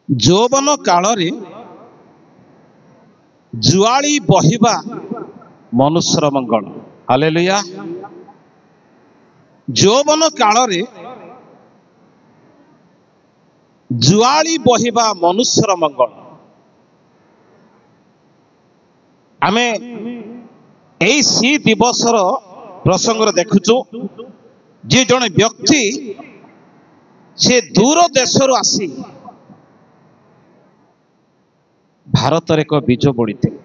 ଯୌବନ କାଳରେ ଜୁଆଳି ବହିବା ମନୁଷ୍ୟର ମଙ୍ଗଳ। ହାଲେଲୁୟା। ଯୌବନ କାଳରେ ଜୁଆଳି ବହିବା ମନୁଷ୍ୟର ମଙ୍ଗଳ। ଆମେ ଏଇ ସି ଦିବସର ପ୍ରସଙ୍ଗରେ ଦେଖୁଛୁ ଯେ ଜଣେ ବ୍ୟକ୍ତି ସେ ଦୂର ଦେଶରୁ ଆସି ଭାରତରେ ଏକ ବୀଜ ବୋଳିଥିଲେ।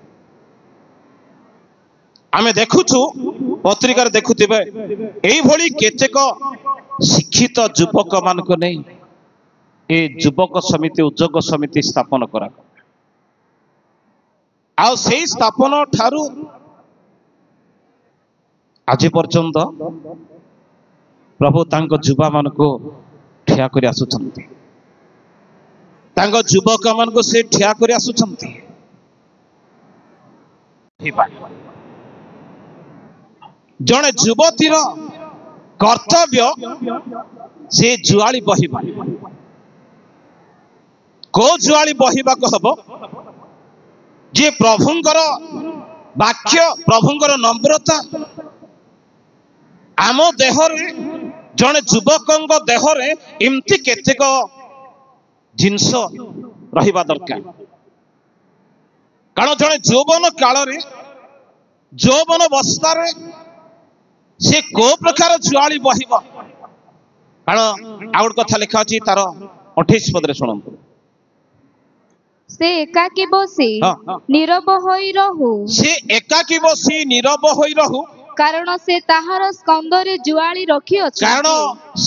ଆମେ ଦେଖୁଛୁ ପତ୍ରିକାରେ ଦେଖୁଥିବେ ଏଇଭଳି କେତେକ ଶିକ୍ଷିତ ଯୁବକ ମାନଙ୍କୁ ନେଇ ଏ ଯୁବକ ସମିତି ଉଦ୍ଯୋଗ ସମିତି ସ୍ଥାପନ କରା। ଆଉ ସେଇ ସ୍ଥାପନ ଠାରୁ ଆଜି ପର୍ଯ୍ୟନ୍ତ ପ୍ରଭୁ ତାଙ୍କ ଯୁବା ମାନଙ୍କୁ ଠିଆ କରି ଆସୁଛନ୍ତି, ତାଙ୍କ ଯୁବକ ମାନଙ୍କୁ ସେ ଠିଆ କରି ଆସୁଛନ୍ତି। ଜଣେ ଯୁବତୀର କର୍ତ୍ତବ୍ୟ ସେ ଜୁଆଳି ବହିବା। କୋଉ ଜୁଆଳି ବହିବାକୁ ହବ? ଯେ ପ୍ରଭୁଙ୍କର ବାକ୍ୟ, ପ୍ରଭୁଙ୍କର ନମ୍ରତା ଆମ ଦେହରେ, ଜଣେ ଯୁବକଙ୍କ ଦେହରେ ଏମିତି କେତେକ ଜିନିଷ ରହିବା ଦରକାର। କାରଣ ଜଣେ ଯୌବନ କାଳରେ, ଯୌବନ ଅବସ୍ଥାରେ ସେ କୋଉ ପ୍ରକାର ଜୁଆଳି ବହିବ? କାରଣ ଆଉ ଗୋଟେ କଥା ଲେଖା ଅଛି ତାର 28 ପଦରେ, ଶୁଣନ୍ତୁ। ସେ ଏକାକୀ ବସି ନୀରବ ହୋଇ ରହୁ। ସେ ଏକାକୀ ବସି ନୀରବ ହୋଇ ରହୁ, କାରଣ ସେ ତାହାର ସ୍କନ୍ଧରେ ଜୁଆଳି ରଖିଅଛନ୍ତି। କାରଣ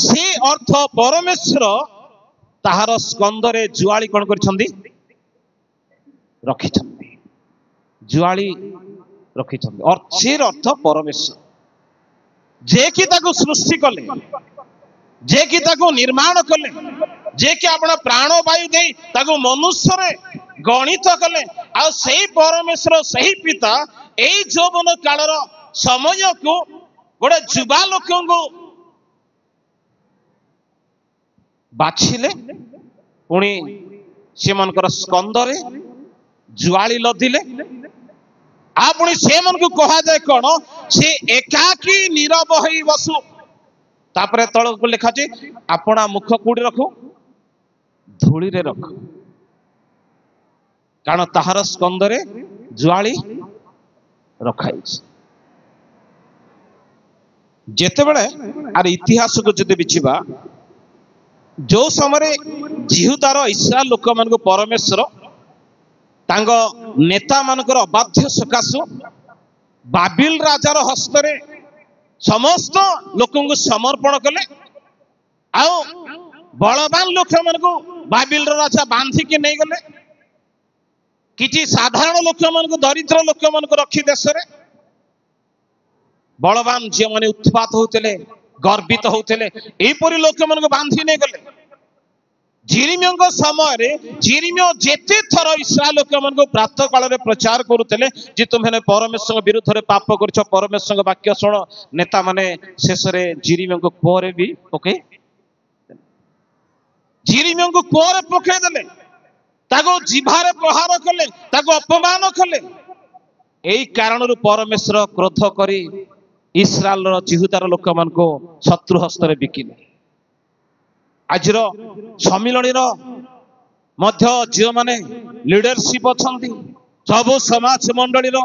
ସେ ଅର୍ଥ ପରମେଶ୍ୱର ତାହାର ସ୍କନ୍ଧରେ ଜୁଆଳି କଣ କରିଛନ୍ତି? ରଖିଛନ୍ତି। ଜୁଆଳି ରଖିଛନ୍ତି। ସେ ଅର୍ଥ ପରମେଶ୍ୱର, ଯେ କି ତାକୁ ସୃଷ୍ଟି କଲେ, ଯେ କି ତାକୁ ନିର୍ମାଣ କଲେ, ଯେ କି ଆପଣ ପ୍ରାଣବାୟୁ ଦେଇ ତାକୁ ମନୁଷ୍ୟରେ ଗଣିତ କଲେ। ଆଉ ସେଇ ପରମେଶ୍ୱର, ସେହି ପିତା ଏଇ ଯୌବନ କାଳର ସମୟକୁ ଗୋଟେ ଯୁବା ଲୋକଙ୍କୁ ବାଛିଲେ, ପୁଣି ସେମାନଙ୍କର ସ୍କନ୍ଧରେ ଜୁଆଳି ଲଦିଲେ। ଆଉ ପୁଣି ସେମାନଙ୍କୁ କୁହାଯାଏ କଣ? ସେ ଏକାକୀ ନୀରବ ହୋଇ ବସୁ। ତାପରେ ତଳକୁ ଲେଖା ଅଛି, ଆପଣା ମୁଖ କୋଉଠି ରଖୁ? ଧୂଳିରେ ରଖୁ। କାରଣ ତାହାର ସ୍କନ୍ଧରେ ଜୁଆଳି ରଖାଯାଇଛି। ଯେତେବେଳେ ଆର ଇତିହାସକୁ ଯଦି ବିଛିବା, ଯୋଉ ସମୟରେ ଜିହୁଦାର ଇସ୍ରାଏଲ ଲୋକମାନଙ୍କୁ ପରମେଶ୍ୱର ତାଙ୍କ ନେତା ମାନଙ୍କର ଅବାଧ୍ୟ ସକାଶୁ ବାବିଲ ରାଜାର ହସ୍ତରେ ସମସ୍ତ ଲୋକଙ୍କୁ ସମର୍ପଣ କଲେ। ଆଉ ବଳବାନ ଲୋକମାନଙ୍କୁ ବାବିଲର ରାଜା ବାନ୍ଧିକି ନେଇଗଲେ। କିଛି ସାଧାରଣ ଲୋକମାନଙ୍କୁ, ଦରିଦ୍ର ଲୋକମାନଙ୍କୁ ରଖି ଦେଶରେ ବଳବାନ ଝିଅମାନେ ଉତ୍ପାତ ହଉଥିଲେ, ଗର୍ବିତ ହଉଥିଲେ, ଏହିପରି ଲୋକମାନଙ୍କୁ ବାନ୍ଧି ନେଇଗଲେ। ଜିରିମିୟଙ୍କ ସମୟରେ ଜିରିମିୟ ଯେତେ ଥର ଇସ୍ରାଏଲ ଲୋକମାନଙ୍କୁ ପ୍ରାତଃ କାଳରେ ପ୍ରଚାର କରୁଥିଲେ ଯେ ତୁମେ ପରମେଶ୍ୱରଙ୍କ ବିରୁଦ୍ଧରେ ପାପ କରିଛ, ପରମେଶ୍ୱରଙ୍କ ବାକ୍ୟ ଶୁଣ, ନେତା ମାନେ ଶେଷରେ ଜିରିମିୟଙ୍କ କୁଅରେ ବି ପକେଇ, ଜିରିମିୟଙ୍କୁ କୁଅରେ ପକେଇ ଦେଲେ, ତାକୁ ଜିଭାରେ ପ୍ରହାର କଲେ, ତାକୁ ଅପମାନ କଲେ। ଏଇ କାରଣରୁ ପରମେଶ୍ୱର କ୍ରୋଧ କରି ଇସ୍ରାଏଲର ଜିହୁଦାର ଲୋକମାନଙ୍କୁ ଶତ୍ରୁ ହସ୍ତରେ ବିକିଲେ। ଆଜିର ସମ୍ମିଳନୀର ମଧ୍ୟ ଯେଉଁମାନେ ଲିଡରସିପ ଅଛନ୍ତି, ସବୁ ସମାଜ ମଣ୍ଡଳୀର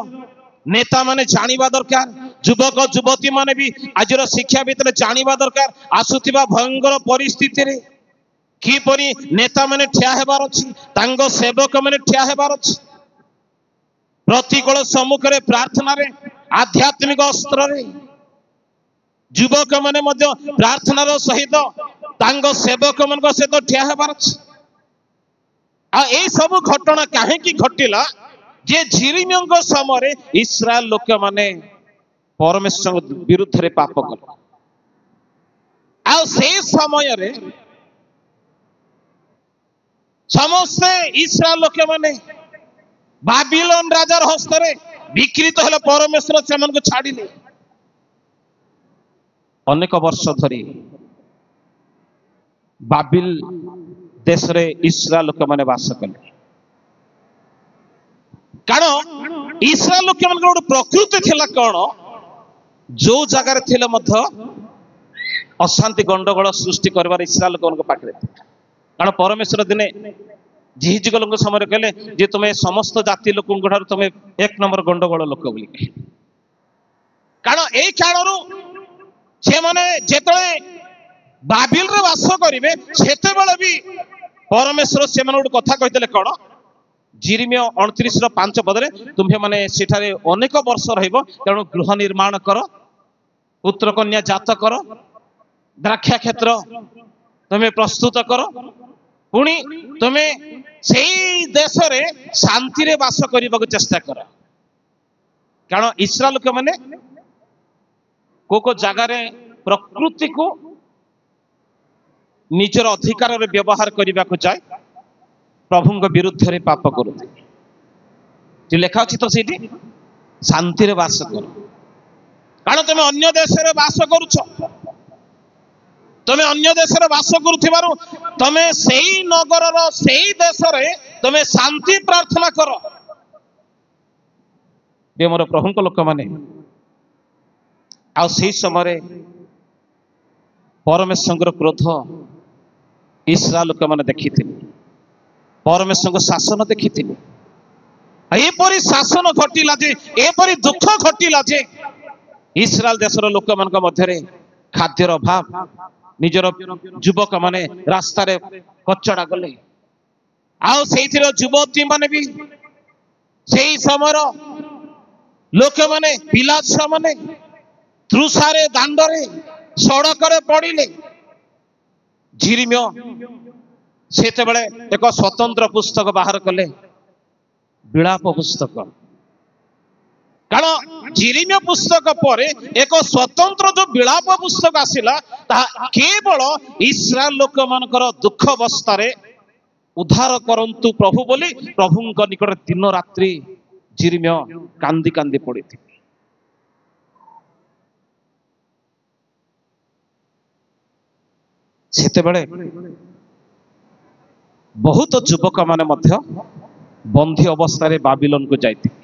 ନେତା ମାନେ ଜାଣିବା ଦରକାର, ଯୁବକ ଯୁବତୀ ମାନେ ବି ଆଜିର ଶିକ୍ଷା ଭିତରେ ଜାଣିବା ଦରକାର, ଆସୁଥିବା ଭୟଙ୍କର ପରିସ୍ଥିତିରେ କିପରି ନେତା ମାନେ ଠିଆ ହେବାର ଅଛି, ତାଙ୍କ ସେବକ ମାନେ ଠିଆ ହେବାର ଅଛି। ପ୍ରତିକୂଳ ସମ୍ମୁଖରେ, ପ୍ରାର୍ଥନାରେ, ଆଧ୍ୟାତ୍ମିକ ଅସ୍ତ୍ରରେ ଯୁବକ ମାନେ ମଧ୍ୟ ପ୍ରାର୍ଥନାର ସହିତ ତାଙ୍କ ସେବକ ମାନଙ୍କ ସହିତ ଠିଆ ହେବାର ଅଛି। ଆଉ ଏଇ ସବୁ ଘଟଣା କାହିଁକି ଘଟିଲା? ଯେ ଜିରିମିୟଙ୍କ ସମୟରେ ଇସ୍ରାଏଲ ଲୋକମାନେ ପରମେଶ୍ୱରଙ୍କ ବିରୁଦ୍ଧରେ ପାପ କଲେ। ଆଉ ସେଇ ସମୟରେ ସମସ୍ତେ ଇସ୍ରାଏଲ ଲୋକମାନେ ବାବିଲୋନ ରାଜାର ହସ୍ତରେ ବିକ୍ରିତ ହେଲେ, ପରମେଶ୍ୱର ସେମାନଙ୍କୁ ଛାଡ଼ିଲେ। ଅନେକ ବର୍ଷ ଧରି ବାବିଲ ଦେଶରେ ଇସ୍ରାଏଲ ଲୋକମାନେ ବାସ କଲେ। କାରଣ ଇସ୍ରାଏଲ ଲୋକମାନଙ୍କର ଗୋଟେ ପ୍ରକୃତି ଥିଲା କଣ, ଯୋଉ ଜାଗାରେ ଥିଲେ ମଧ୍ୟ ଅଶାନ୍ତି ଗଣ୍ଡଗୋଳ ସୃଷ୍ଟି କରିବାର ଇସ୍ରାଏଲ ଲୋକଙ୍କ ପାଖରେ ଥିଲା। କାରଣ ପରମେଶ୍ୱର ଦିନେ ଜିହିଜଗଲଙ୍କ ସମୟରେ କହିଲେ ଯେ ତୁମେ ସମସ୍ତ ଜାତି ଲୋକଙ୍କ ଠାରୁ ତୁମେ ଏକ ନମ୍ବର ଗଣ୍ଡଗୋଳ ଲୋକ ବୋଲି କହିଲେ। କାରଣ ଏଇ କାରଣରୁ ସେମାନେ ଯେତେବେଳେ ବାବିଲରେ ବାସ କରିବେ ସେତେବେଳେ ବି ପରମେଶ୍ୱର ସେମାନଙ୍କୁ ଗୋଟେ କଥା କହିଥିଲେ କଣ, ଜିରିମିୟ 29:5 ପଦରେ ତୁମ୍ଭେ ମାନେ ସେଠାରେ ଅନେକ ବର୍ଷ ରହିବ, ତେଣୁ ଗୃହ ନିର୍ମାଣ କର, ପୁତ୍ର କନ୍ୟା ଜାତ କର, ଦ୍ରାକ୍ଷା କ୍ଷେତ୍ର ତୁମେ ପ୍ରସ୍ତୁତ କର, ପୁଣି ତୁମେ ସେଇ ଦେଶରେ ଶାନ୍ତିରେ ବାସ କରିବାକୁ ଚେଷ୍ଟା କର। କାରଣ ଇସ୍ରାଏଲ ଲୋକମାନେ କୋଉ ଜାଗାରେ ପ୍ରକୃତିକୁ ନିଜର ଅଧିକାରରେ ବ୍ୟବହାର କରିବାକୁ ଯାଏ ପ୍ରଭୁଙ୍କ ବିରୁଦ୍ଧରେ ପାପ କରୁଥିଲେ। ଯେ ଲେଖା ଅଛି ତ ସେଇଠି ଶାନ୍ତିରେ ବାସ କର। କାରଣ ତୁମେ ଅନ୍ୟ ଦେଶରେ ବାସ କରୁଛ, ତୁମେ ଅନ୍ୟ ଦେଶରେ ବାସ କରୁଥିବାରୁ ତମେ ସେଇ ନଗରର ସେଇ ଦେଶରେ ତମେ ଶାନ୍ତି ପ୍ରାର୍ଥନା କର। ଏ ମୋର ପ୍ରଭୁଙ୍କ ଲୋକମାନେ, ଆଉ ସେଇ ସମୟରେ ପରମେଶ୍ୱରଙ୍କର କ୍ରୋଧ ଇସ୍ରାଏଲ ଲୋକମାନେ ଦେଖିଥିଲେ, ପରମେଶ୍ୱରଙ୍କ ଶାସନ ଦେଖିଥିଲେ। ଏପରି ଶାସନ ଘଟିଲା ଯେ, ଏପରି ଦୁଃଖ ଘଟିଲା ଯେ ଇସ୍ରାଏଲ ଦେଶର ଲୋକମାନଙ୍କ ମଧ୍ୟରେ ଖାଦ୍ୟର ଅଭାବ, ନିଜର ଯୁବକ ମାନେ ରାସ୍ତାରେ କଚଡା ଗଲେ, ଆଉ ସେଇଥିର ଯୁବତୀ ମାନେ ବି ସେଇ ସମୟର ଲୋକମାନେ ପିଲା ଛୁଆ ମାନେ ତୃଷାରେ ଦାଣ୍ଡରେ ସଡ଼କରେ ପଡ଼ିଲେ। ଝିରିମିୟ ସେତେବେଳେ ଏକ ସ୍ୱତନ୍ତ୍ର ପୁସ୍ତକ ବାହାର କଲେ, ବିଳାପ ପୁସ୍ତକ। କାରଣ ଝିରିମିୟ ପୁସ୍ତକ ପରେ ଏକ ସ୍ୱତନ୍ତ୍ର ଯୋଉ ବିଳାପ ପୁସ୍ତକ ଆସିଲା, ତାହା କେବଳ ଇସ୍ରାଏଲ ଲୋକମାନଙ୍କର ଦୁଃଖ ଅବସ୍ଥାରେ ଉଦ୍ଧାର କରନ୍ତୁ ପ୍ରଭୁ ବୋଲି ପ୍ରଭୁଙ୍କ ନିକଟରେ ଦିନ ରାତ୍ରି ଝିରିମିୟ କାନ୍ଦି କାନ୍ଦି ପଡିଥିଲେ। ସେତେବେଳେ ବହୁତ ଯୁବକ ମାନେ ମଧ୍ୟ ବନ୍ଦୀ ଅବସ୍ଥାରେ ବାବିଲନକୁ ଯାଇଥିଲେ।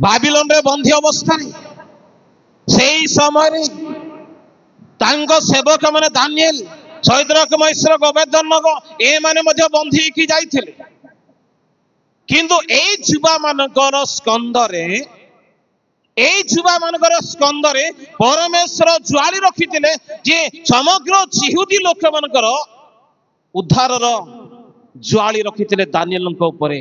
ବାବିଲନରେ ବନ୍ଦୀ ଅବସ୍ଥାରେ ସେଇ ସମୟରେ ତାଙ୍କ ସେବକ ମାନେ ଦାନିଏଲ, ଶଇଦ୍ରକ, ମୈଶ୍ରକ, ଅବେଦନଗୋ ଏମାନେ ମଧ୍ୟ ବନ୍ଦୀ ହେଇକି ଯାଇଥିଲେ। କିନ୍ତୁ ଏଇ ଯୁବା ମାନଙ୍କର ସ୍କନ୍ଧରେ ପରମେଶ୍ୱର ଜ୍ୱାଳି ରଖିଥିଲେ ଯେ ସମଗ୍ର ଜିହୁଦୀ ଲୋକମାନଙ୍କର ଉଦ୍ଧାରର ଜ୍ୱାଳି ରଖିଥିଲେ ଦାନିଏଲଙ୍କ ଉପରେ।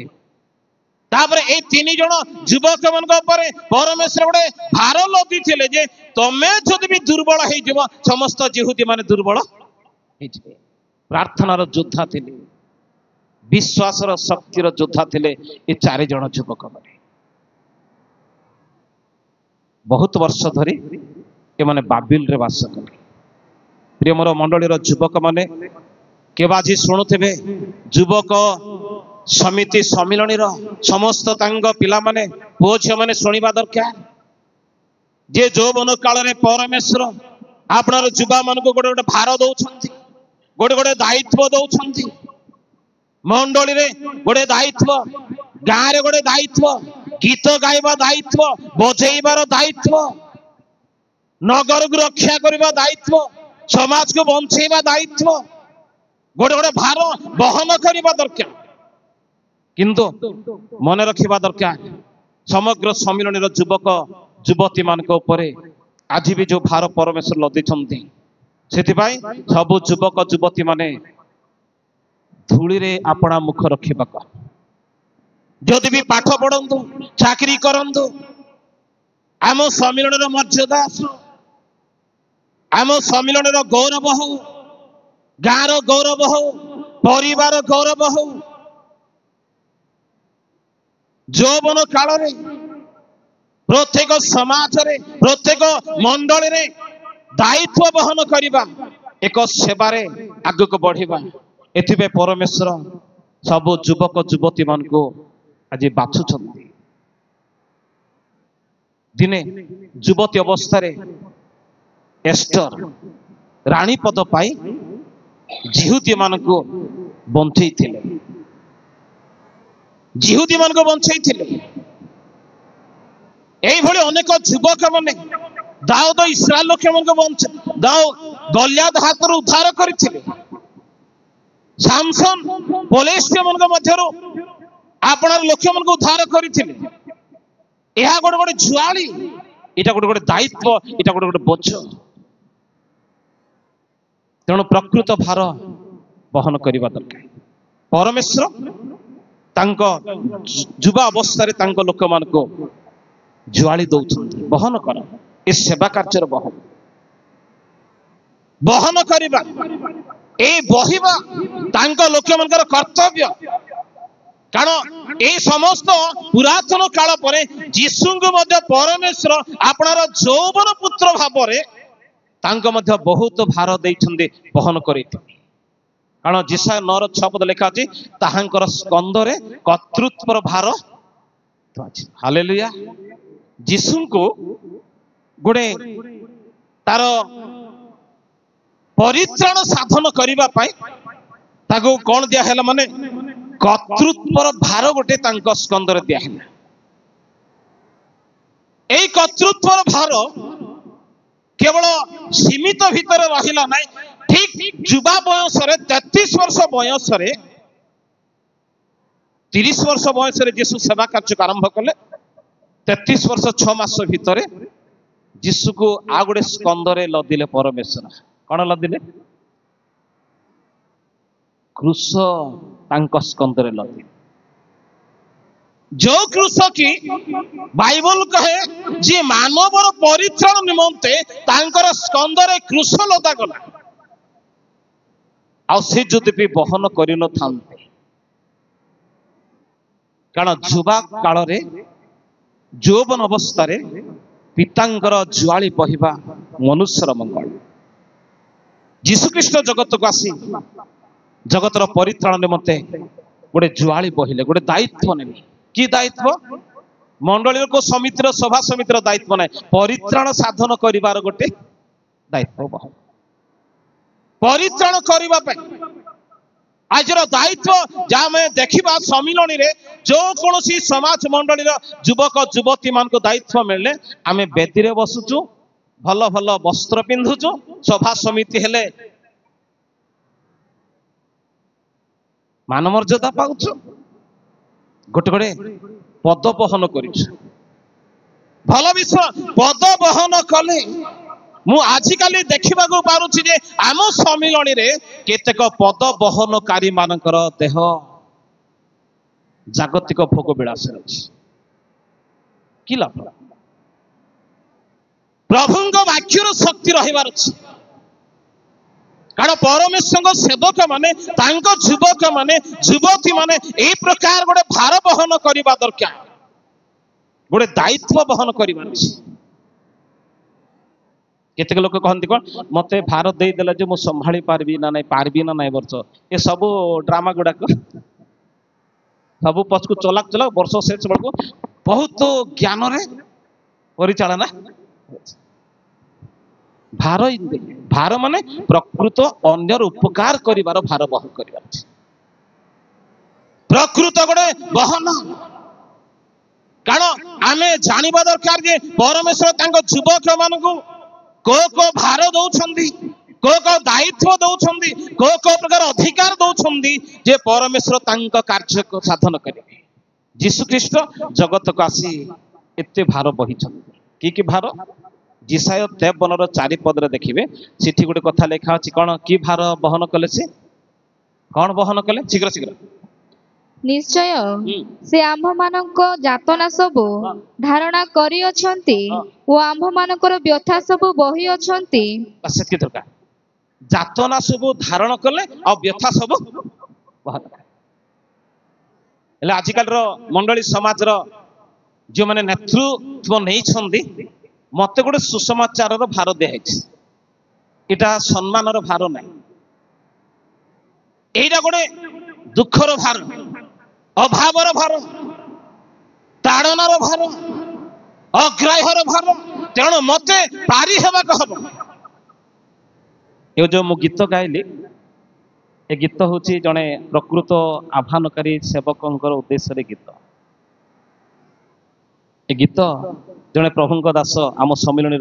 ତାପରେ ଏଇ 3 ଜଣ ଯୁବକ ମାନଙ୍କ ଉପରେ ପରମେଶ୍ୱର ଗୋଟେ ଭାର ଲଦିଥିଲେ ଯେ ତମେ ଯଦି ବି ଦୁର୍ବଳ ହେଇଯିବ, ସମସ୍ତ ଜିହୁଦୀ ମାନେ ଦୁର୍ବଳ ହେଇଯିବେ। ପ୍ରାର୍ଥନାର ଯୋଦ୍ଧା ଥିଲେ, ବିଶ୍ୱାସର ଶକ୍ତିର ଯୋଦ୍ଧା ଥିଲେ ଏ 4 ଜଣ ଯୁବକ ମାନେ। ବହୁତ ବର୍ଷ ଧରି ଏମାନେ ବାବିଲରେ ବାସ କଲେ। ପ୍ରିୟ ମୋର ମଣ୍ଡଳୀର ଯୁବକ ମାନେ, କେବେ ଆଜି ଶୁଣୁଥିବେ ଯୁବକ ସମିତି ସମ୍ମିଳନୀର ସମସ୍ତ ତାଙ୍କ ପିଲାମାନେ, ପୁଅ ଝିଅ ମାନେ ଶୁଣିବା ଦରକାର ଯେ ଯୌବନ କାଳରେ ପରମେଶ୍ୱର ଆପଣର ଯୁବା ମାନଙ୍କୁ ଗୋଟେ ଗୋଟେ ଭାର ଦଉଛନ୍ତି, ଗୋଟେ ଗୋଟେ ଦାୟିତ୍ୱ ଦଉଛନ୍ତି। ମଣ୍ଡଳୀରେ ଗୋଟେ ଦାୟିତ୍ୱ, ଗାଁରେ ଗୋଟେ ଦାୟିତ୍ୱ, ଗୀତ ଗାଇବା ଦାୟିତ୍ୱ, ବଜେଇବାର ଦାୟିତ୍ୱ, ନଗରକୁ ରକ୍ଷା କରିବା ଦାୟିତ୍ୱ, ସମାଜକୁ ବଞ୍ଚେଇବା ଦାୟିତ୍ୱ, ଗୋଟେ ଗୋଟେ ଭାର ବହନ କରିବା ଦରକାର। କିନ୍ତୁ ମନେ ରଖିବା ଦରକାର, ସମଗ୍ର ସମ୍ମିଳନୀର ଯୁବକ ଯୁବତୀ ମାନଙ୍କ ଉପରେ ଆଜି ବି ଯୋଉ ଭାର ପରମେଶ୍ୱର ଲଦିଛନ୍ତି, ସେଥିପାଇଁ ସବୁ ଯୁବକ ଯୁବତୀ ମାନେ ଧୂଳିରେ ଆପଣା ମୁଖ ରଖିବାକୁ, ଯଦି ବି ପାଠ ପଢନ୍ତୁ, ଚାକିରି କରନ୍ତୁ, ଆମ ସମ୍ମିଳନୀର ମର୍ଯ୍ୟାଦା ଆସୁ, ଆମ ସମ୍ମିଳନୀର ଗୌରବ ହଉ, ଗାଁର ଗୌରବ ହଉ, ପରିବାର ଗୌରବ ହଉ। ଯୌବନ କାଳରେ ପ୍ରତ୍ୟେକ ସମାଜରେ, ପ୍ରତ୍ୟେକ ମଣ୍ଡଳୀରେ ଦାୟିତ୍ୱ ବହନ କରିବା, ଏକ ସେବାରେ ଆଗକୁ ବଢିବା। ଏଥିପାଇଁ ପରମେଶ୍ୱର ସବୁ ଯୁବକ ଯୁବତୀ ମାନଙ୍କୁ ଆଜି ବାଛୁଛନ୍ତି। ଦିନେ ଯୁବତୀ ଅବସ୍ଥାରେ ଏଷ୍ଟର ରାଣୀ ପଦ ପାଇ जिहुदी मानकु बंचैथिले जिहुदी मानकु बंचैथिले एई भली अनेक युवक माने दाऊद इस्राएल लोक मानकु बंच दाऊद गलियाद हाथरु उद्धार करथिले सामसन पलेस्टिया मानक मध्यरु आपणार लोक मानकु उद्धार करथिले एहा गोटे गोटे जुआली एटा गोटे गोटे दायित्व एटा गोटे गोटे बोझ तेणु प्रकृत भार बहन करबा दरकार परमेश्वर तांको जुवा अवस्था तांको लोक मानकु जुआली दौछन्ति बहन कर ए सेवा कार्य बहन करबा ए बहिबा तांको लोक मानकर कर्तव्य कारण ए समस्त पुरातन काल परे जीशुଙ୍କୁ ମଧ୍ୟ परमेश्वर आपणार ଯୌବନ पुत्र भाବରେ तांको ମଧ୍ୟ बहुत भार ଦେଇଛନ୍ତି बहन କରିथि कारण जिसा 9:6 पद लेखा अछि ताहांकर स्कंदरे कर्तृत्वर भार अछि हालेलुया जीशुଙ୍କୁ गुडे तार परित्राण साधन करबा पई ताको कोन दिया हैला माने कर्तृत्वर भार गोटे तांको स्कंदरे दिया हैला एई कर्तृत्वर भार केवल सीमित भीतर रहिला नै ठीक युवा बयस रे 33 वर्ष बयस रे 30 वर्ष बयस रे यीशु सेवा कार्य आरंभ कले 33 वर्ष 6 मास भीतर यीशु को आ गोटे स्कंदरे लदिले परमेश्वर कौन लदिले क्रूस तांको स्कंदरे लदिले जो क्रूस की बाइबल कहे जे मानवर परित्राण निमंते तांकर स्कंदरे क्रूस लदा गला आ से जदि भी बहन करि न थांते कारण जुवा काल रे यौवन अवस्था रे पितांकर जुआली बहिबा मनुष्यर मंगल जीशुख्रीष्ट जगत को आसी जगतर परित्राण निमंते गोटे जुआली बहिले गोटे दायित्व नेले कि दायित्व मंडली को समितिर सभा समितिर दायित्व ना परित्राण साधन करिवार गोटे दायित्व बहन परित्राण करबा पे आज दायित्व जहाँ मैं देखा सम्मिलनी रे जो कौन समाज मंडली युवक युवती मान को दायित्व मिलले आमे बेदी रे बसुचु भल भल वस्त्र पिंधुचु सभा समिति हेले मान मर्यादा पाउछु गोटे गोटे पद बहन करिछु भल विषय पद बहन कले मु आजिकाली देखा पारुछि जे आम सम्मिलनी रे केतेक पद बहनकारी मानकर देह जागतिक भोग विलास अछि कि लाभ प्रभुଙ୍କ वाक्यर शक्ति रहिबार अछि कारण परमेश्वर सेवक माने तांको युवक माने युवती माने ए प्रकार गोटे भार बहन करबा दरकार गोटे दायित्व बहन करबा अछि केतेक लोक कहନ୍ତି कोन मते भार देई देला जे मु संभाळी पारबी ना नाही वर्ष ए सब ड्रामा गुडा को सब पछकु चलाक चलाक वर्ष शेष बळको बहुत ज्ञान रे परिचालना भार भार माने प्रकृत अन्यर उपकार करिवार भार बहन करिवार अछि प्रकृत गोटे बहन कारण आमे जानिबा दरकार जे परमेश्वर तांको युवक मानकु को भार दौछंदी को दायित्व दौछंदी को प्रकार अधिकार दौछंदी जे परमेश्वर तांको कार्य को साधन करिवे जीशुख्रीष्ट जगत को आसी एते भार बहिछंदी कि भार जिसाय 53 4 पद रे देखिबे सिठी गोटे कथा लेखा अछि कोन कि भार बहन कले से कोन बहन कले शीघ्र शीघ्र निश्चय से आंभ मानक जातना सबु धारणा करी अछंती ओ आंभ मानकर व्यथा सबु बही अछंती बस के दरकार जातना सबु धारण कले आ व्यथा सबु बहन एला आजिकल रो मंडली समाज रो जो माने नेतृत्व नै छंदी मते गोटे सुसमाचार रो भार दे है इटा सम्मान रो भार नै एइरा गोटे दुख रो भार अभाव रो भार ताड़ना रो भार अग्राह्य रो भार तेणु मते पारी हेबा कहब यो जो मु गीत गाइली ए गीत हूँ जड़े प्रकृत आह्वानकारी सेवकों उद्देश्य गीत ए गीत जड़े प्रभु दास आम सम्मिलनी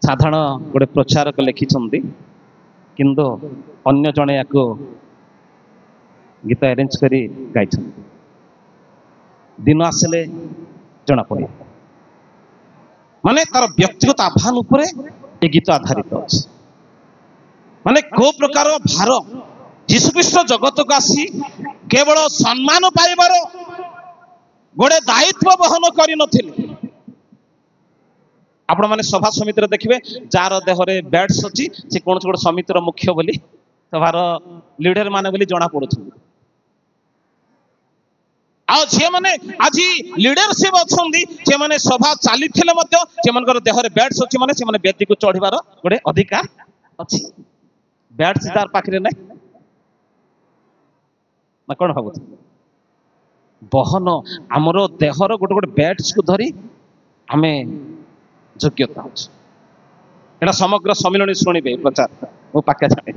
साधारण गोटे प्रचारक लिखिं किंतु अन्य जड़े या गीत अरेंज कर गाई दिन आसिले जना पड़े माने तार व्यक्तिगत आह्वान उपरे ए गीत आधारित अच्छे माने को प्रकार भार जीशुख्रीष्ट जगत को आसी केवल सम्मान पाइबार गोटे दायित्व बहन कर आपण मैंने सभा समिति देखिए जार देहरे बैट्स अच्छी से कौन गोटे समितिर मुख्य बोली सभार लीडर माने बोली जना पड़ू झी मैंने आज लीडरशिप अच्छा से मैंने सभा चली देहरे बैट्स अच्छी माने से बेदी को चढ़ार गोटे अधिकार अच्छी बैट्स तार पाखे ना ना कौन भाव बहन आमर देहर गोटे गोटे बैट्स को धरी आम योग्यता अच्छे समग्र सम्मिलनी शुणे प्रचार मो पाखे जानी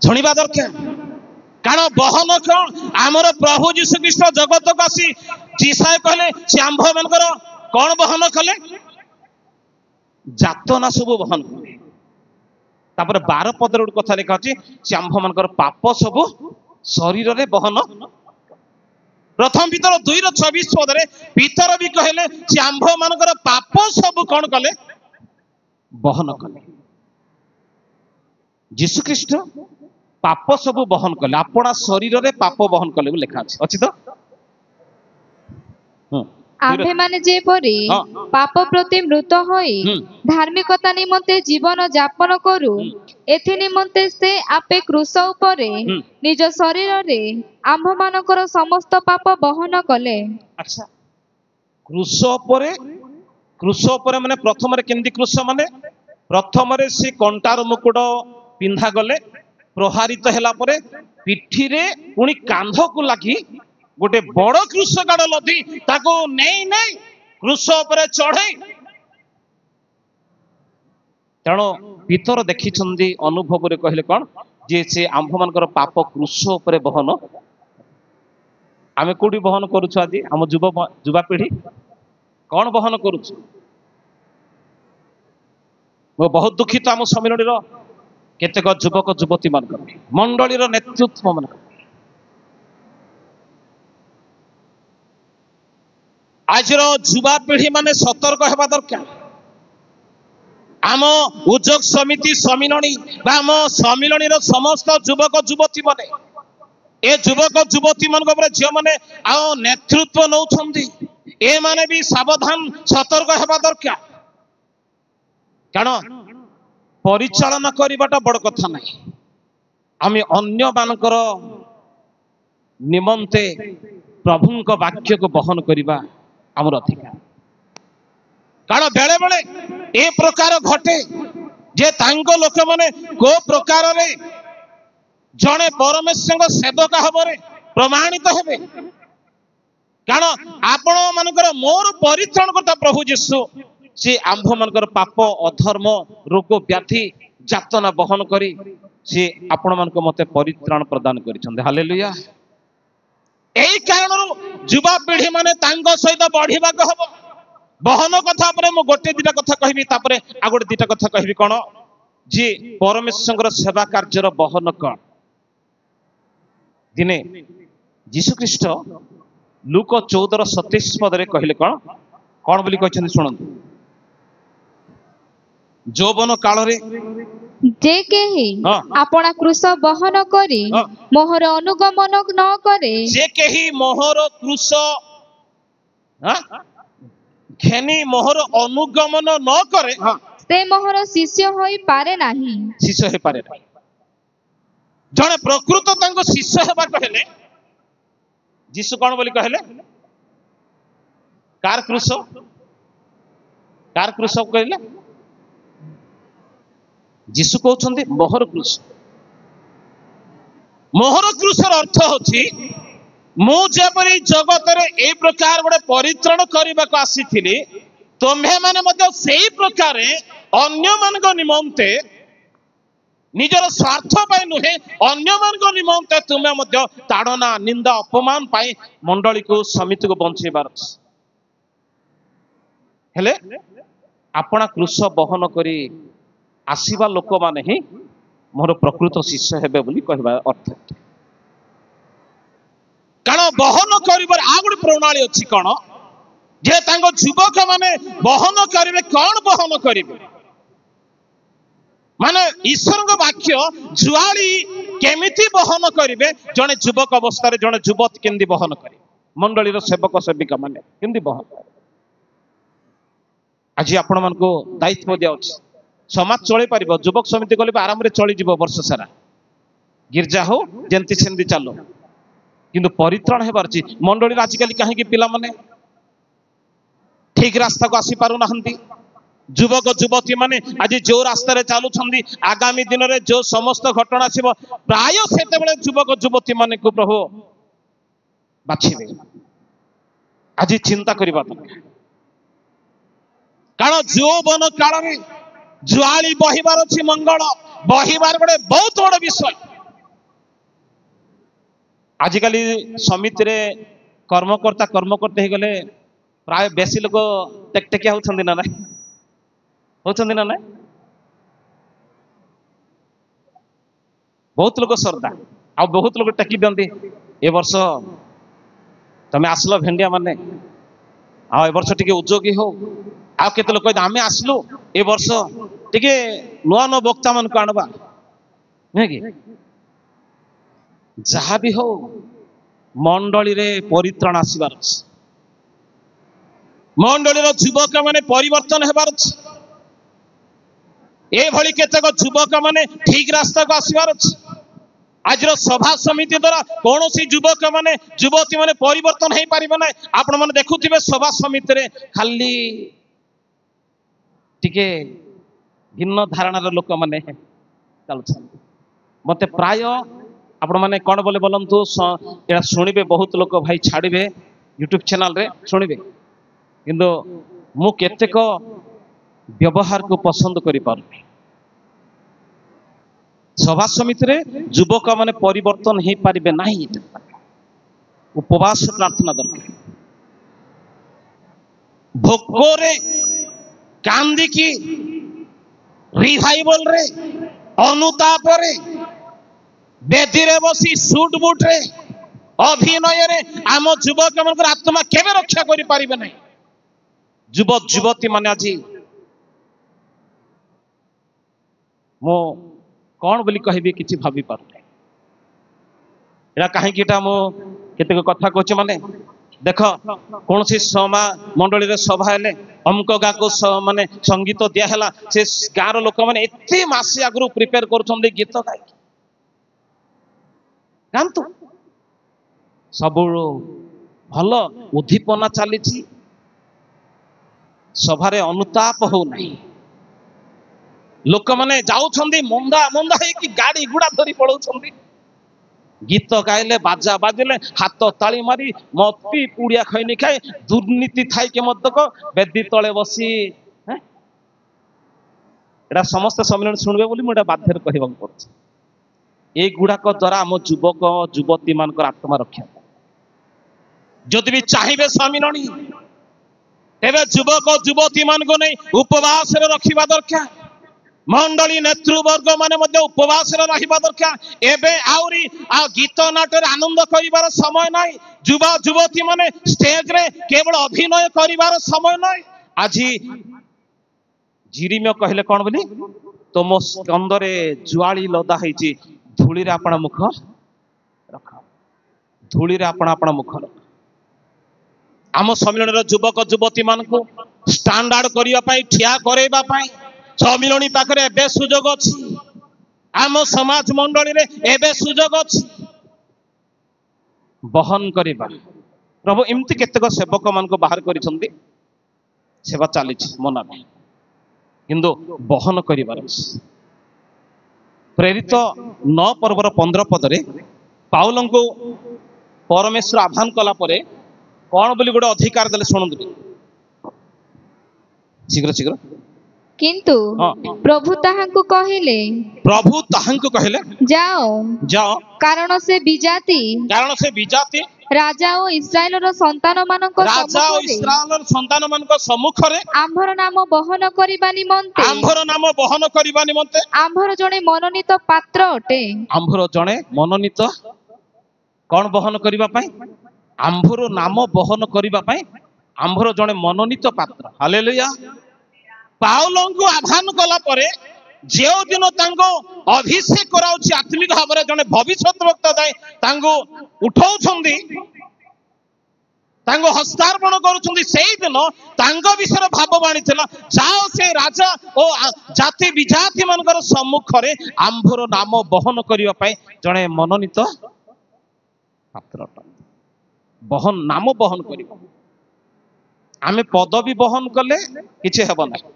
शुणा दरकार कारण बहन कौन आमर प्रभु जीशुख्रीष्ट जगत को आसी जीसाय कहले से आंभ मानकर कौन बहन कले जातना सब बहन कले तापर 12 पद गोटे कथा लिखा अच्छी से आंभ मानकर पाप सब शरीर रे बहन प्रथम पितर 2:26 पदरे पितर भी कहले से आंभ मानकर पाप सब कौन कले बहन कले जीशुख्रीष्ट पाप सब बहन कले अपना शरीर रे पाप बहन कले लिखा अच्छी तो आम्भे माने जेपरि पाप प्रति मृत होई धार्मिकता निमंते जीवन यापन करू एथि निमंते से आपे क्रूस उपरे निज शरीर रे आम्भ मानकर समस्त पाप बहन कले। अच्छा क्रूस उपरे माने प्रथम रे केंदी क्रूस माने प्रथम रे से कंटार मुकुट पिंधा गले प्रहारित हैला परे पिठी रे पुणी कांध को लगी गोटे बड़ क्रूस गाड़ लदी ताको नहीं क्रूस उपरे चढ़े तेणु पितर देखी अनुभव रे कहले कौन जे से आंभ मानकर पाप क्रूस उपरे बहन आमे कोडी बहन करूछु आज आम युवा पीढ़ी कौन बहन करूछु मो बहुत दुखित आम सम्मिलनी केतेक युवक युवती मान मंडली नेतृत्व मान आज युवा पीढ़ी माने सतर्क हेबा दरकार आम उद्योग समिति सम्मिलनी आम सम्मिलनी समस्त युवक युवती माने ए युवक युवती मान झील मैंने नेतृत्व नौ ए माने भी सावधान सतर्क हेबा दरकार कारण परिचालना करवाटा बड़ कथा नहीं आम अन्य मानकर निमंते प्रभु वाक्य को बहन करवा आमर अधिकार कारण बेले बेले ए प्रकार घटे जे तांको लोक माने को प्रकार रे जड़े परमेश्वर सेवक भाव प्रमाणित हेबे कारण आपण मानकर मोर परित्राण करता प्रभु जीशु से आंभ मानकर पाप अधर्म रोग व्याधि जातना बहन करी से आपण मानक मते परित्राण प्रदान करिसंदे हालेलुया एई कारण युवा पीढ़ी माने तांग सहित बढ़िबा को हबो बहन कथा पर मो गोटे दिटा कथा कहबी तापरे आ गोटे दिटा कथा कहबी कोन जे परमेश्वर सेवा कार्यर बहन कोन दिने जीशुख्रीष्ट लूक 14:27 पदरे कहले कौन बोली कहछन सुनंतु जौवन काल रे जे केही अपना क्रूस बहन करी मोहर अनुगमन न करे जे केही मोहर क्रूस घेनी मोहर अनुगमन न करे से मोहर शिष्य होई पारे नाही शिष्य हे पारे नाही जने प्रकृत तांको शिष्य हेबा कहले जीशु कौन बोली कहले कार क्रूस कहले जीशु कहते मोहर क्रूस अर्थ होची मु जेपरी जगत रे ए प्रकार गोटे परित्राण करने को आसी तुम्हें माने मध्य सेही प्रकार अन्य मान निमंते निजर स्वार्थ नुहे अन्य मान निमंते तुम्हें मध्य ताड़ना निंदा अपमान पाई मंडली को समिति को बंचेबार हेले आपना क्रूश बहन करी आसीबा लोक माने ही मोर प्रकृत शिष्य हेबे बोली कहबा अर्थ कारण बहन करिबार आ गुडी प्रणाली अछि कोन जे तांगो युवक माने बहन करिवे कोन बहन करिवे माने ईश्वर को वाक्य जुआली केमिति बहन करिवे जने युवक अवस्था रे जने युवती केंदी बहन करिवे मंडली रो सेवक सेविका माने केंदी बहन करिवे आज आपण मन को दायित्व दिया अछि समाज चली पार युवक समिति कले आराम रे चली जीव वर्ष सारा गिरजा हो जेंति सेंदी चलो किंतु परित्राण हेबार छी मंडली आजिकल कहीं पिला माने ठीक रास्ता को आसी पारु नहंती युवक युवती माने आज जो रास्ता रे चालू छंदी आगामी दिन रे जो समस्त घटना छिबो प्राय सेते बेले युवक युवती माने को प्रभु बाछिबे आज चिंता करिबा दरकार कारण यौवन काल रे जुआली बहिबार अछि मंगल बहिबार गोटे बहुत बड़ विषय आजिकल समिति रे कर्मकर्ता हे गले प्राय बेसी लोक टेकटेकिया होछंदी ना नाही होछंदी ना नाही बहुत लोक श्रद्धा आ बहुत लोक टेकी दियंती ए वर्ष तमे आसलो भेंडिया माने आ ए वर्ष टिके उद्योगी हो आ केते लोक आमे आसलु ए वर्ष टिके नुआ नुआ वक्ता मन को आणबा नै कि जहा भी हो मंडली रे परित्राण आसीबार मंडली रो युवक माने परिवर्तन हेबार ए भली केतेक युवक माने ठीक रास्ता को आसीबार आज सभा समिति द्वारा कौन सी युवक माने युवती माने परिवर्तन हो पारिबे ना आपण माने देखुथिबे सभा समिति रे खाली टिके भिन्न धारणार लोक माने चलछन मते प्राय आपण माने कोन बोले बोलंतु एटा सुनिबे बहुत लोक भाई छाड़िबे यूट्यूब चैनल रे सुनिबे किंतु मु केतेक व्यवहार को पसंद करि पारु सभा समिति रे युवक माने परिवर्तन हो पारिबे नाही उपवास प्रार्थना दरकार भोकोरे कांदी की रिवाइवल रे अनुताप रे बेदी रे बसी सूट बूट रे अभिनय रे आम युवक मन आत्मा केबे रक्षा करि पारिबे नाही युवक युवती माने আজি मो कौन बोली कहबी किछि भाबी पारु एटा काहे किटा मो केते कथा कहछ माने देख कौन सी समा मंडली रे सभा हेले अमुक गा को माने संगीत दिया हैला से गार लोक माने एते मासे आगु प्रिपेयर करछन गीत गाय गांतु सब भल उद्दीपना चली सभारे अनुताप हो नहीं लोक माने जाउछंदी मंदा मंदा है कि गाड़ी गुड़ा धरी पड़ौछंदी गीत गाइले बाजा बाजिले हाथ ताली मारी मती पुड़िया खैनी खाए दुर्नीति थाई के मदक बेदी तले बसी एटा समस्त सम्मेलन सुनबे बोली मोटा बाध्य कहबा पड़छ ए गुडाक द्वारा आम युवक युवती मान आत्मा रक्षा जदि भी चाहिए सम्मिलनी तेरे युवक युवती मान को नहीं उपवास रखा दरकार मंडली नेतृवर्ग माने मध्य उपवास रहिबा दरकार एबे आउरी आ गीत नाटर आनंद करिवार समय नाही युवा युवती माने स्टेज रे केवल अभिनय करिवार समय नाही आजी जिरिम्य कहले कोन बोली तुम स्कंदरे जुआली लदा हैची धूली रे आपन मुख रख धूली रे आपन आपन मुख रख आम सम्मेलन रो युवक युवती मान को स्टैंडर्ड करिवा पई ठिया करेबा पई सम्मिलनी पाखरे एबे सुजोग अछि आम समाज मंडली रे एबे सुजोग अछि बहन करिबा प्रभु इमति केतेक सेवक मान को बाहर करिसंती सेवा चली मना किंतु बहन करिबार प्रेरित 9 पर्वर 15 पदरे पाउल को परमेश्वर आह्वान कला परे कौन बोली गोटे अधिकार देले शुणु शीघ्र शीघ्र କିନ୍ତୁ ପ୍ରଭୁ ତାହାଙ୍କୁ କହିଲେ ଯାଅ ଯାଅ, କାରଣ ସେ ବିଜାତି ରାଜା ଓ ଇସ୍ରାଏଲର ସନ୍ତାନମାନଙ୍କ ସମ୍ମୁଖରେ ଆମ୍ଭର ନାମ ବହନ କରିବା ନିମନ୍ତେ ଆମ୍ଭର ଜଣେ ମନୋନୀତ ପାତ୍ର ଅଟେ। ଆମ୍ଭର ଜଣେ ମନୋନୀତ କଣ ବହନ କରିବା ପାଇଁ? ଆମ୍ଭର ନାମ ବହନ କରିବା ପାଇଁ ଆମ୍ଭର ଜଣେ ମନୋନୀତ ପାତ୍ର। ହାଲେଲୁୟା। ପାଉଲଙ୍କୁ ଆହ୍ୱାନ କଲା ପରେ ଯେଉଁ ଦିନ ତାଙ୍କୁ ଅଭିଷେକ କରାଉଛି ଆତ୍ମିକ ଭାବରେ, ଜଣେ ଭବିଷ୍ୟତ ବକ୍ତା ଯାଇ ତାଙ୍କୁ ଉଠାଉଛନ୍ତି, ତାଙ୍କୁ ହସ୍ତାର୍ପଣ କରୁଛନ୍ତି, ସେଇଦିନ ତାଙ୍କ ବିଷୟରେ ଭାବବାଣୀ ଥିଲା, ଯାଅ ସେ ରାଜା ଓ ଜାତି ବିଜାତି ମାନଙ୍କର ସମ୍ମୁଖରେ ଆମ୍ଭର ନାମ ବହନ କରିବା ପାଇଁ ଜଣେ ମନୋନୀତ ପାତ୍ର। ନାମ ବହନ କରିବ। ଆମେ ପଦବୀ ବହନ କଲେ କିଛି ହେବ ନାହିଁ।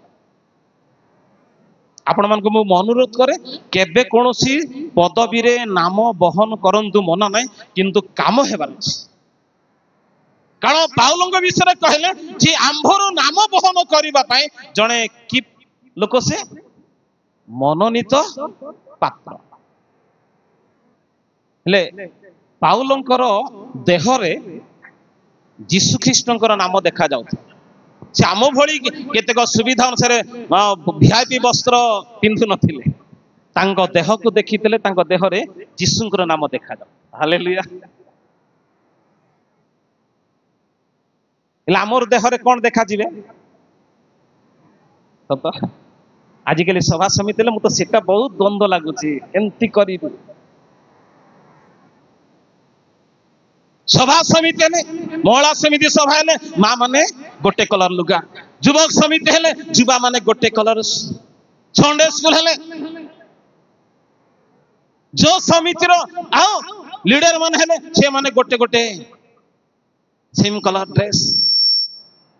ଆପଣ ମାନଙ୍କୁ ମୁଁ ଅନୁରୋଧ କରେ, କେବେ କୌଣସି ପଦବୀରେ ନାମ ବହନ କରନ୍ତୁ, ମନା ନାହିଁ, କିନ୍ତୁ କାମ ହେବାର ଅଛି। କାରଣ ପାଉଲଙ୍କ ବିଷୟରେ କହିଲେ ଯେ ଆମ୍ଭର ନାମ ବହନ କରିବା ପାଇଁ ଜଣେ କି ଲୋକ? ସେ ମନୋନୀତ ପାତ୍ର। ହେଲେ ପାଉଲଙ୍କର ଦେହରେ ଯୀଶୁ ଖ୍ରୀଷ୍ଟଙ୍କର ନାମ ଦେଖା ଯାଉଥିଲା। ସେ ଆମ ଭଳି କେତେକ ସୁବିଧା ଅନୁସାରେ ଭିଆଇପି ବସ୍ତ୍ର ପିନ୍ଧୁ ନଥିଲେ। ତାଙ୍କ ଦେହକୁ ଦେଖିଥିଲେ, ତାଙ୍କ ଦେହରେ ଯୀଶୁଙ୍କର ନାମ ଦେଖାଯାଉ। ହାଲେଲୁୟା। ହେଲେ ଆମର ଦେହରେ କଣ ଦେଖାଯିବେ? ଆଜିକାଲି ସଭା ସମିତି ହେଲେ ମୁଁ ତ ସେଟା ବହୁତ ଦ୍ୱନ୍ଦ୍ୱ ଲାଗୁଛି, ଏମିତି କରିବି। ସଭା ସମିତି ହେଲେ, ମହିଳା ସମିତି ସଭା ହେଲେ ମା ମାନେ ଗୋଟେ କଲର ଲୁଗା, ଯୁବକ ସମିତି ହେଲେ ଯୁବା ମାନେ ଗୋଟେ କଲର, ସଣ୍ଡେ ସ୍କୁଲ ହେଲେ ଯୋଉ ସମିତିର ଆଉ ଲିଡର ମାନେ ହେଲେ ସେମାନେ ଗୋଟେ ଗୋଟେ ସେମ କଲର ଡ୍ରେସ୍।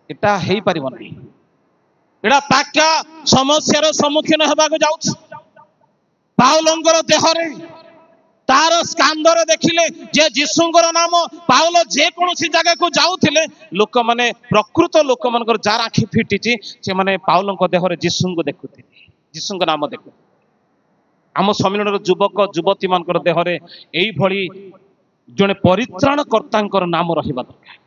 এটা ହେଇପାରିବ ନାହିଁ। ଏଟା ପାକା ସମସ୍ୟାର ସମ୍ମୁଖୀନ ହେବାକୁ ଯାଉଛି। ପାଉଲଙ୍କର ଦେହରେ, ତାର ସ୍କାନ୍ଧରେ ଦେଖିଲେ ଯେ ଯୀଶୁଙ୍କର ନାମ, ପାଉଲ ଯେକୌଣସି ଜାଗାକୁ ଯାଉଥିଲେ ଲୋକମାନେ, ପ୍ରକୃତ ଲୋକମାନଙ୍କର ଯାହାର ଆଖି ଫିଟିଛି, ସେମାନେ ପାଉଲଙ୍କ ଦେହରେ ଯୀଶୁଙ୍କୁ ଦେଖୁଥିଲେ, ଯୀଶୁଙ୍କ ନାମ ଦେଖୁଥିଲେ। ଆମ ସମ୍ମିଳନୀର ଯୁବକ ଯୁବତୀ ମାନଙ୍କର ଦେହରେ ଏଇଭଳି ଜଣେ ପରିତ୍ରାଣ କର୍ତ୍ତାଙ୍କର ନାମ ରହିବା ଦରକାର।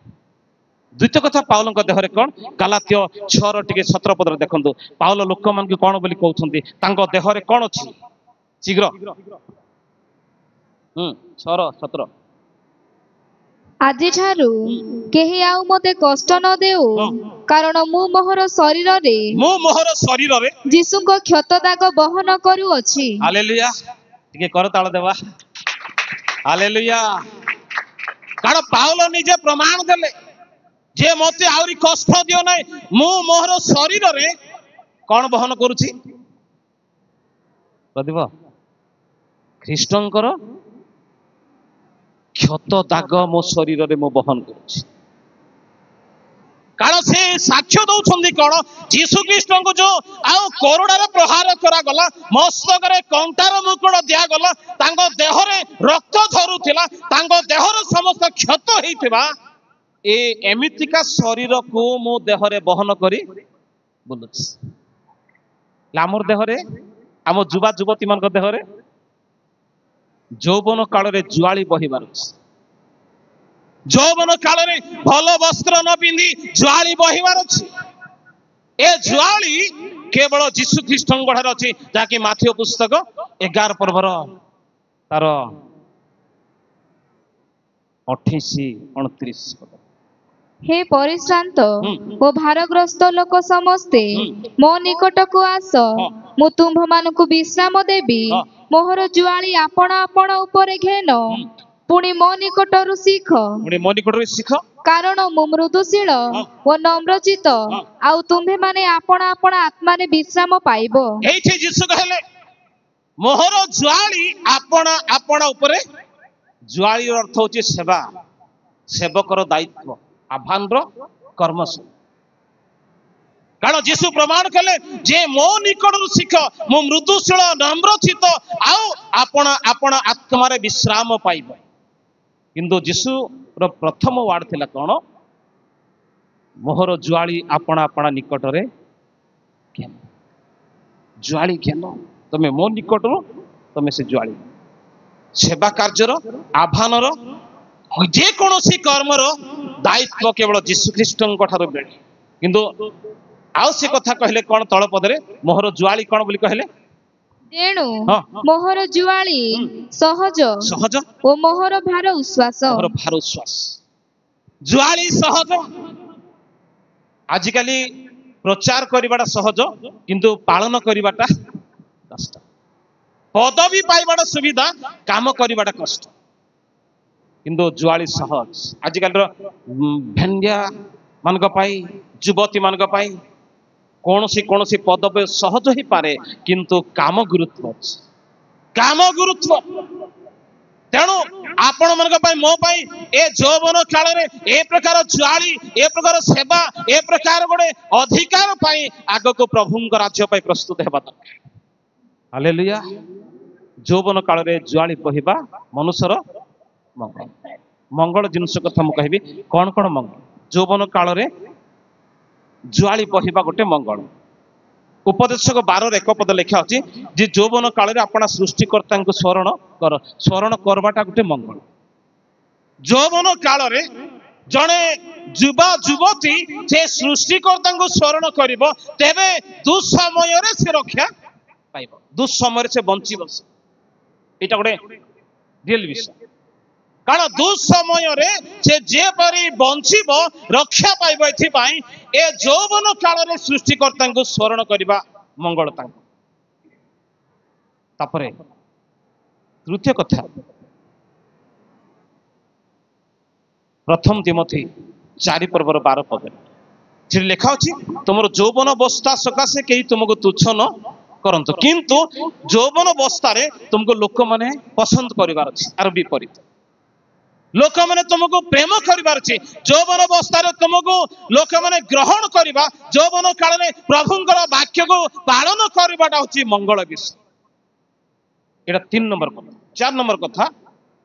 ଦ୍ୱିତୀୟ କଥା, ପାଉଲଙ୍କ ଦେହରେ କଣ? ଗାଲାତ୍ୟ 6 ଟିକେ 17 ପଦରେ ଦେଖନ୍ତୁ, ପାଉଲ ଲୋକମାନଙ୍କୁ କଣ ବୋଲି କହୁଛନ୍ତି, ତାଙ୍କ ଦେହରେ କଣ ଅଛି? ଶୀଘ୍ର 6:17। ଆଜିଠାରୁ କେହି ଆଉ ମୋତେ କଷ୍ଟ ନ ଦେଉ, କାରଣ ମୁଁ ମୋହର ଶରୀରରେ ଯୀଶୁଙ୍କ କ୍ଷତ ଦାଗ ବହନ କରୁଅଛି। ହାଲେଲୁୟା। ଟିକେ କରତାଳ ଦେବା। ହାଲେଲୁୟା। କାରଣ ପାଉଲ ନିଜେ ପ୍ରମାଣ ଦେଲେ ଯେ ମତେ ଆହୁରି କଷ୍ଟ ଦିଅ ନାହିଁ, ମୁଁ ମୋହର ଶରୀରରେ କଣ ବହନ କରୁଛି? ପ୍ରଦୀପ, ଖ୍ରୀଷ୍ଟଙ୍କର କ୍ଷତ ଦାଗ ମୋ ଶରୀରରେ ମୁଁ ବହନ କରୁଛି। କାରଣ ସେ ସାକ୍ଷ୍ୟ ଦଉଛନ୍ତି କଣ? ଯୀଶୁ ଖ୍ରୀଷ୍ଟଙ୍କୁ ଯୋଉ ଆଉ କରୋଡ଼ାରେ ପ୍ରହାର କରାଗଲା, ମସ୍ତକରେ କଣ୍ଟାର ମୁକୁଟ ଦିଆଗଲା, ତାଙ୍କ ଦେହରେ ରକ୍ତ ଝରୁଥିଲା, ତାଙ୍କ ଦେହର ସମସ୍ତ କ୍ଷତ ହେଇଥିବା ଏମିତିକା ଶରୀରକୁ ମୁଁ ଦେହରେ ବହନ କରି ବୁଲୁଛି। ଆମର ଦେହରେ, ଆମ ଯୁବା ଯୁବତୀ ମାନଙ୍କ ଦେହରେ ଯୌବନ କାଳରେ ଜୁଆଳି ବହିବାର ଅଛି। ଯୌବନ କାଳରେ ଭଲ ବସ୍ତ୍ର ନ ପିନ୍ଧି ଜୁଆଳି ବହିବାର ଅଛି। ଏ ଜୁଆଳି କେବଳ ଯୀଶୁ ଖ୍ରୀଷ୍ଟଙ୍କ ଠାରେ ଅଛି, ଯାହାକି ମାଥିଓ ପୁସ୍ତକ 11 ପର୍ବର ତାର 28-29 ପଦ। ହେ ପରିଶ୍ରାନ୍ତ ଓ ଭାରଗ୍ରସ୍ତ ଲୋକ ସମସ୍ତେ ମୋ ନିକଟକୁ ଆସ, ମୁଁ ତୁମ୍ଭମାନଙ୍କୁ ବିଶ୍ରାମ ଦେବି। ମୋହର ଜୁଆଳି ଆପଣ ଆପଣ ଉପରେ ଘେନ, ପୁଣି ମୋ ନିକଟରୁ ଶିଖ, କାରଣ ମୁଁ ମୃଦୁଶୀଳ ଓ ନମ୍ରଚିତ, ଆଉ ତୁମ୍ଭେମାନେ ଆପଣ ଆପଣ ଆତ୍ମାରେ ବିଶ୍ରାମ ପାଇବ। ଏଇଠି ଯୀଶୁ କହିଲେ ମୋହର ଜୁଆଳି ଆପଣ ଆପଣ ଉପରେ। ଜୁଆଳି ଅର୍ଥ ହଉଛି ସେବା, ସେବକର ଦାୟିତ୍ୱ, ଆହ୍ୱାନର କର୍ମ। କାରଣ ଯୀଶୁ ପ୍ରମାଣ କଲେ ଯେ ମୋ ନିକଟରୁ ଶିଖ, ମୁଁ ମୃଦୁଶୀଳ ନମ୍ରଚିତ, ଆଉ ଆପଣ ଆପଣ ଆତ୍ମାରେ ବିଶ୍ରାମ ପାଇବ। କିନ୍ତୁ ଯୀଶୁର ପ୍ରଥମ ୱାର୍ଡ ଥିଲା କଣ? ମୋହର ଜୁଆଳି ଆପଣ ଆପଣ ନିକଟରେ। ज्वाली घेन तुम मो निकट तुम से ज्वाली सेवा कार्यर आह्वानर जेकोसी कर्मर दायित्व केवल जीशुख्रीष्ट मिले किंतु आउ से कथा कहले कौन तल पदरे मोहर ज्वाली कौन बोली कहले तेणु मोहर जुआली सहज सहज ओ मोहर भार उश्वास जुआली सहज आजिकाली प्रचार करवाटा सहज किंतु पालन करवाटा कष्ट पदवी पाइबाटा सुविधा काम करवाटा कष्ट किंतु जुआली सहज आजिकाल भेंडिया मानक पाई युवती मानक पाई कौन सी पदवी सहज ही पारे किंतु काम गुरुत्व अछि काम गुरुत्व तेणु आपण मानक मो ए जौवन काल ए प्रकार ज्वाली ए प्रकार सेवा ए प्रकार गोटे अधिकार पाई आग को प्रभु राज्य पाई प्रस्तुत हेबा दरकार हालेलुया जौवन काल रे ज्वाली बहिबा मनुष्यर मंगल मंगल जिनस कथा मु कहबी कौन कौन मंगल जौवन काल रे ज्वाली बहिबा गोटे मंगल उपदेशक 12 एक पद लिखा अच्छी जे जौवन काल रे अपना सृष्टिकर्ता को स्मरण करवाटा गोटे मंगल जौवन काल रे जड़े युवा युवती से सृष्टिकर्ता को स्मरण करिवो तेबे दुस्समय रे से रक्षा पाइबो दुस्समय से बंचिबो एटा गोटे रियल विषय कारण दुस्समय रे से जे परी बंचिब रक्षा पाइब एथिपाई ए जौवन काल रे सृष्टिकर्ता को स्मरण करबा मंगल तापरे तृतीय कथा प्रथम तिमोथी 4 पर्वर 12 पद जे लिखा अछि तुमर जौवन अवस्था सकाशे केही तुमको तुच्छ न करंतु किंतु जौवन अवस्था रे तुमको लोक माने पसंद करिवार अछि आर विपरीत लोक मैंने तुमको प्रेम करिवार अछि जौवन अवस्था रे तुमको लोक मैंने ग्रहण करबा जौवन काल रे प्रभुंकर वाक्य को पालन करबाटा होछि मंगल विषय एटा 3 नंबर कथा 4 नंबर कथा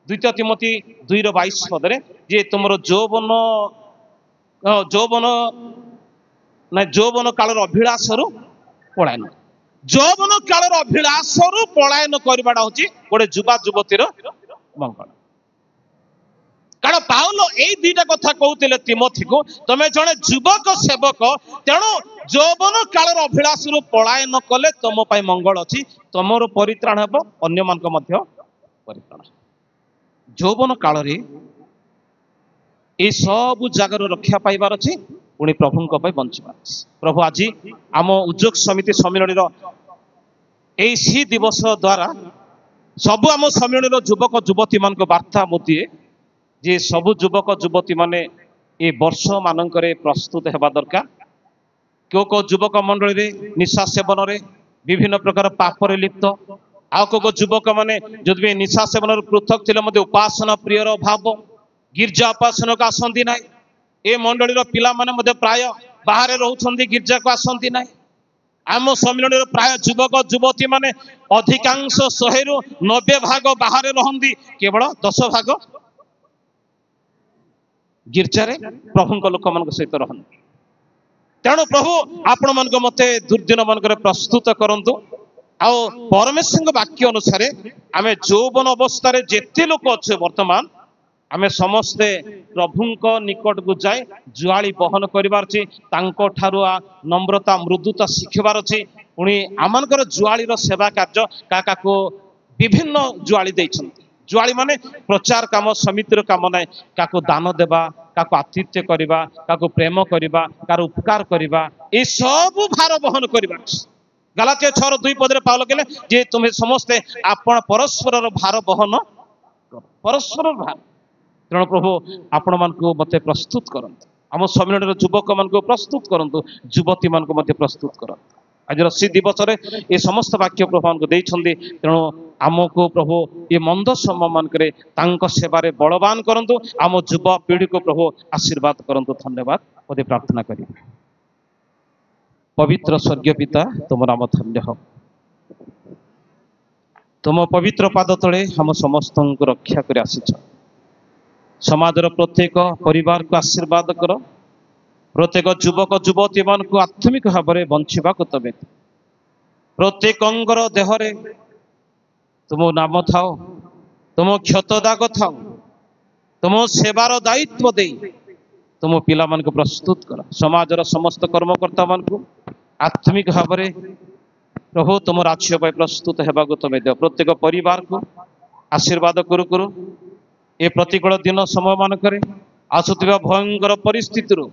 द्वितीय तिमोथी 2:22 पदरे जे तुमरो जौवन काल रे अभिलाष रु पलायन जौवन काल रे अभिलाष रु पलायन करबाटा होछि गोटे युवा युवतीर मंगल कारण पाउल एई दीटा कथा कहउतिले तिमोथी को तमे जने युवक सेवक तेणु जौवन काल रे अभिलाष रु पलायन कले तम पई मंगल अछि तमरो परित्राण हेबो अन्य मान को मध्य परित्राण जौवन काल रे ए सब जगार रक्षा पाइबार अछि पुणी प्रभु को बंचबार अछि प्रभु आज आम उद्योग समिति सम्मेलन सी दिवस द्वारा सब आम सम्मेलन युवक युवती मान वार्ता मुदिए जे सबु युवक युवती माने ए वर्ष मानकरे प्रस्तुत हेबा दरकार को युवक मंडली रे निशा सेवन रे विभिन्न प्रकार पाप रे लिप्त आ को युवक माने जदि निशा सेवन रे पृथक थिले मध्ये उपासना प्रियर भाव गिरजा उपासना को आसंती नाही ए मंडली रो पिला माने मध्ये प्राय बाहर रहउछंती गिरजा को आसंती नाही आम सम्मेलन रे प्राय युवक युवती माने अधिकांश 100 रु 90 भाग बाहर रहंती केवल 10 भाग गिरजारे प्रभु लोक मान सहित रहती तेणु प्रभु आपण मान मते दुर्दिन मानक प्रस्तुत करंतु आ परमेश्वर वाक्य अनुसार आम जौवन अवस्था जेते लोक अच्छे वर्तमान आम समस्ते प्रभु निकट को जाए जुआली बहन करिवार अछि तांको ठारु नम्रता मृदुता शिखबार अछि पुणी आमनकर जुआलीर सेवा कार्य का को विभिन्न जुआली देइछन्ति जुआली माने प्रचार काम समितिर काम ना क्या दान देवा क्या आतिथ्य करवा क्या प्रेम करवा कार उपकार करवा ये सब भार बहन करवा गलातिया 6:2 पदरे पाउल कहले जे तुम्हें समस्ते आपण परस्पर भार बहन परस्पर भार तेणु प्रभु आपण मान को मते प्रस्तुत करंतु आम सम्मेलन युवक मान को प्रस्तुत करंतु युवती मान को मते प्रस्तुत करंतु आज सी दिवस ये समस्त वाक्य प्रभु मान को देइछन्ति तेणु आमको प्रभु ये मंद समय मानकरे तांको सेवारे बलवान करंतु आम युवा पीढ़ी को प्रभु आशीर्वाद करंतु धन्यवाद पदे प्रार्थना करी पवित्र स्वर्गीय पिता तुम नाम धन्य हो तुम पवित्र पाद तले हम समस्त को रक्षा कर आसीच समाजर प्रत्येक परिवार को आशीर्वाद कर प्रत्येक युवक युवती मान को आत्मिक भाव में बंचवा को तबे ପ୍ରତ୍ୟେକ ଅଙ୍ଗର ଦେହରେ ତୁମ ନାମ ଥାଉ, ତୁମ କ୍ଷତ ଦାଗ ଥାଉ। ତୁମ ସେବାର ଦାୟିତ୍ୱ ଦେଇ ତୁମ ପିଲାମାନଙ୍କୁ ପ୍ରସ୍ତୁତ କର। ସମାଜର ସମସ୍ତ କର୍ମକର୍ତ୍ତା ମାନଙ୍କୁ ଆତ୍ମିକ ଭାବରେ ପ୍ରଭୁ ତୁମ ରାଜ୍ୟ ପାଇଁ ପ୍ରସ୍ତୁତ ହେବାକୁ ତୁମେ ଦିଅ। ପ୍ରତ୍ୟେକ ପରିବାରକୁ ଆଶୀର୍ବାଦ କରୁ କରୁ ଏ ପ୍ରତିକୂଳ ଦିନ ସମୟ ମାନଙ୍କରେ ଆସୁଥିବା ଭୟଙ୍କର ପରିସ୍ଥିତିରୁ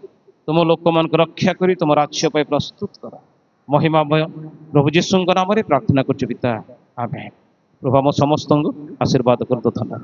ତୁମ ଲୋକମାନଙ୍କୁ ରକ୍ଷା କରି ତୁମ ରାଜ୍ୟ ପାଇଁ ପ୍ରସ୍ତୁତ କର। ମହିମାମୟ ପ୍ରଭୁ ଯୀଶୁଙ୍କ ନାମରେ ପ୍ରାର୍ଥନା କରୁଛୁ ପିତା, ଆମେନ୍। ପ୍ରଭୁ ଆମ ସମସ୍ତଙ୍କୁ ଆଶୀର୍ବାଦ କରନ୍ତୁ। ଧନ୍ୟବାଦ।